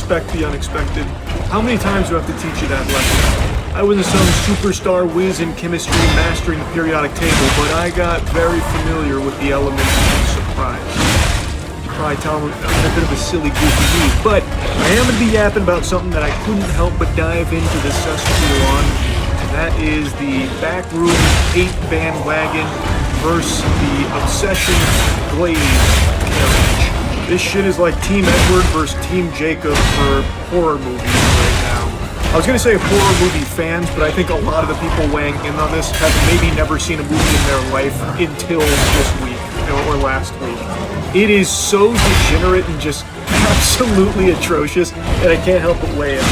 expect the unexpected. How many times do I have to teach you that lesson? I wasn't some superstar whiz in chemistry mastering the periodic table, but I got very familiar with the elements of surprise. You probably tell me I'm a bit of a silly goofy dude, but I am going to be yapping about something that I couldn't help but dive into the cesspool on, and that is the Backroom hate bandwagon versus the Obsession Glaze carriage. This shit is like Team Edward versus Team Jacob for horror movies right now. I was gonna say horror movie fans, but I think a lot of the people weighing in on this have maybe never seen a movie in their life until this week, or last week. It is so degenerate and just absolutely atrocious that I can't help but weigh in.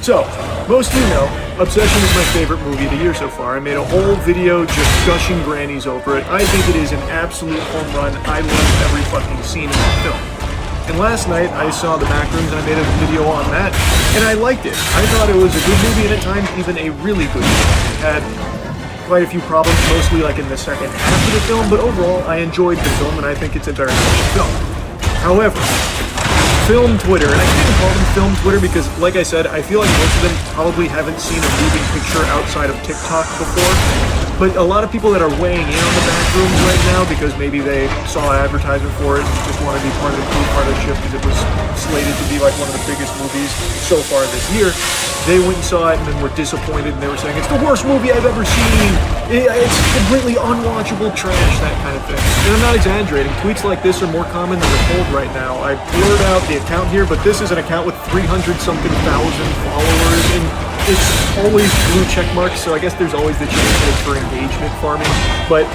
So, most of you know, Obsession is my favorite movie of the year so far. I made a whole video just gushing grannies over it. I think it is an absolute home run. I love every fucking scene in the film. And last night I saw The Backrooms and I made a video on that, and I liked it. I thought it was a good movie and at times even a really good movie. It had quite a few problems, mostly like in the second half of the film, but overall I enjoyed the film and I think it's a very nice film. However, film Twitter, and I can't even call them film Twitter because, like I said, I feel like most of them probably haven't seen a moving picture outside of TikTok before. But a lot of people that are weighing in on The Backrooms right now because maybe they saw an advertisement for it and just want to be part of the crew partnership because it was slated to be like one of the biggest movies so far this year. They went and saw it and then were disappointed and they were saying, it's the worst movie I've ever seen. It's completely unwatchable trash, that kind of thing. And I'm not exaggerating. Tweets like this are more common than we're told right now. I blurred out the account here, but this is an account with 300-something thousand followers and it's always blue check marks, so I guess there's always the chance that it's for engagement farming. But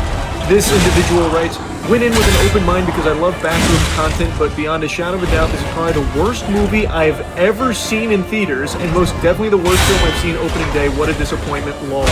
this individual writes, went in with an open mind because I love Backroom content, but beyond a shadow of a doubt, this is probably the worst movie I've ever seen in theaters, and most definitely the worst film I've seen opening day. What a disappointment, lol.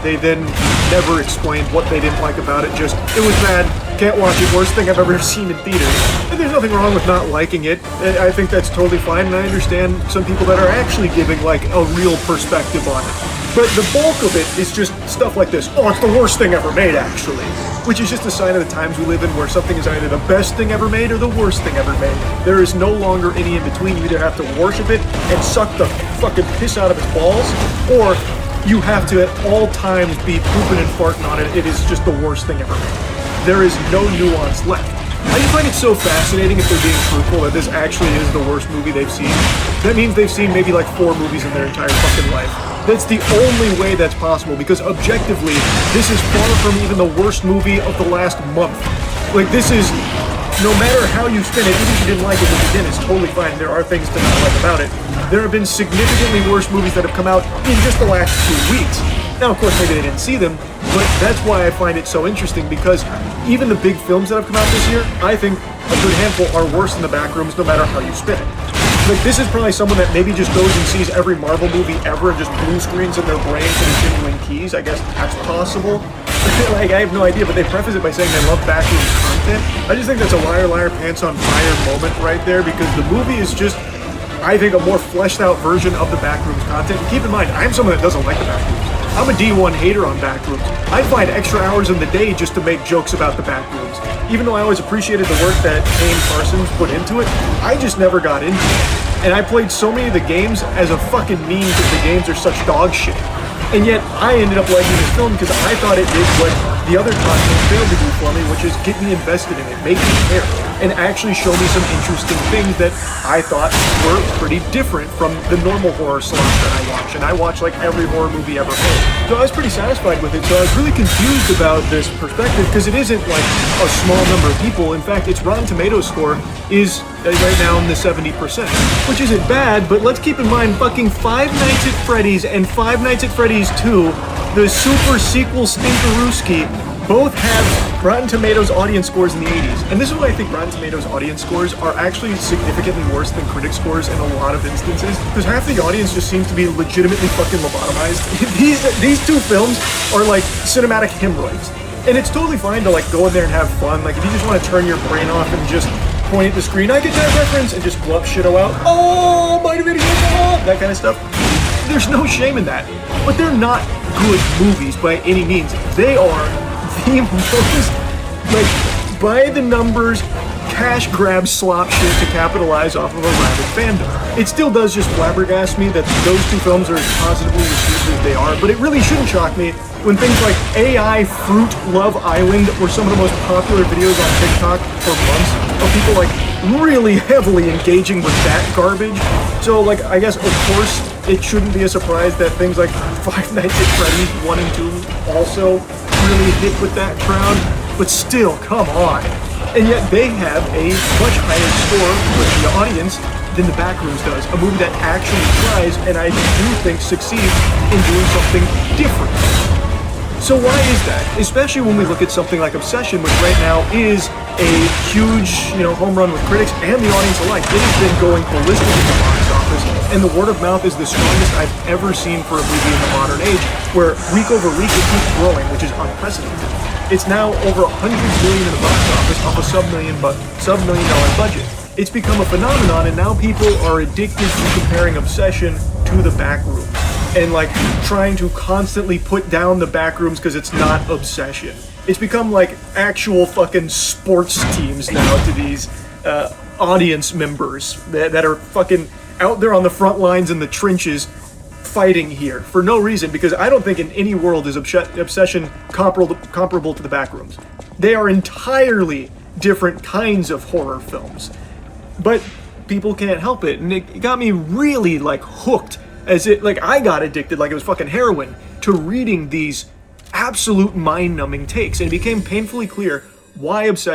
They then never explained what they didn't like about it, just, it was bad, can't watch it, worst thing I've ever seen in theaters. And there's nothing wrong with not liking it. I think that's totally fine, and I understand some people that are actually giving, like, a real perspective on it. But the bulk of it is just stuff like this. Oh, it's the worst thing ever made, actually. Which is just a sign of the times we live in where something is either the best thing ever made or the worst thing ever made. There is no longer any in between. You either have to worship it and suck the fucking piss out of its balls, or you have to at all times be pooping and farting on it. It is just the worst thing ever made. There is no nuance left. I just find it so fascinating if they're being truthful that this actually is the worst movie they've seen. That means they've seen maybe like 4 movies in their entire fucking life. That's the only way that's possible because objectively, this is far from even the worst movie of the last month. Like this is, no matter how you spin it, even if you didn't like it when you did, it's totally fine. There are things to not like about it. There have been significantly worse movies that have come out in just the last 2 weeks. Now, of course, maybe they didn't see them, but that's why I find it so interesting because even the big films that have come out this year, I think a good handful are worse than The Backrooms no matter how you spin it. Like, this is probably someone that maybe just goes and sees every Marvel movie ever and just blue screens in their brain for the genuine keys. I guess that's possible. Like, I have no idea, but they preface it by saying they love Backrooms content. I just think that's a liar, liar, pants on fire moment right there because the movie is just, I think, a more fleshed out version of the Backrooms content. And keep in mind, I'm someone that doesn't like the Backrooms. I'm a D1 hater on Backrooms. I find extra hours in the day just to make jokes about the Backrooms. Even though I always appreciated the work that Kane Parsons put into it, I just never got into it. And I played so many of the games as a fucking meme because the games are such dog shit. And yet, I ended up liking this film because I thought it did what the other content failed to do for me, which is get me invested in it, make me care, and actually show me some interesting things that I thought were pretty different from the normal horror slog that I watch. And I watch like every horror movie ever made. So I was pretty satisfied with it. So I was really confused about this perspective because it isn't like a small number of people. In fact, its Rotten Tomatoes score is right now in the 70%, which isn't bad, but let's keep in mind fucking Five Nights at Freddy's and Five Nights at Freddy's 2, the super sequel Stinkerooski, both have Rotten Tomatoes audience scores in the 80s. And this is why I think Rotten Tomatoes audience scores are actually significantly worse than critic scores in a lot of instances, because half the audience just seems to be legitimately fucking lobotomized. These 2 films are like cinematic hemorrhoids. And it's totally fine to like go in there and have fun. Like if you just want to turn your brain off and just point at the screen, I get that reference, and just bluff shit out. Oh, my video, that kind of stuff. There's no shame in that. But they're not good movies by any means. They are the most, like, by the numbers, cash grab slop shit to capitalize off of a rabid fandom. It still does just flabbergast me that those two films are as positively received as they are, but it really shouldn't shock me when things like AI Fruit Love Island were some of the most popular videos on TikTok for months of people like really heavily engaging with that garbage. So like, I guess of course it shouldn't be a surprise that things like Five Nights at Freddy's 1 and 2 also really hit with that crowd, but still, come on. And yet they have a much higher score with the audience than The Backrooms does, a movie that actually tries, and I do think succeeds in doing something different. So why is that? Especially when we look at something like Obsession, which right now is a huge, home run with critics and the audience alike. It has been going ballistic at the box office, and the word of mouth is the strongest I've ever seen for a movie in the modern age, where week over week it keeps growing, which is unprecedented. It's now over $100 million in the box office off a sub-$1 million budget. It's become a phenomenon, and now people are addicted to comparing Obsession to The Backrooms, and like trying to constantly put down The Backrooms because it's not Obsession. It's become like actual fucking sports teams now to these audience members that are fucking out there on the front lines in the trenches fighting here for no reason, because I don't think in any world is Obsession comparable to The Backrooms. They are entirely different kinds of horror films, but people can't help it, and it got me really like hooked, as it like I got addicted like it was fucking heroin to reading these absolute mind-numbing takes, and it became painfully clear why Obsession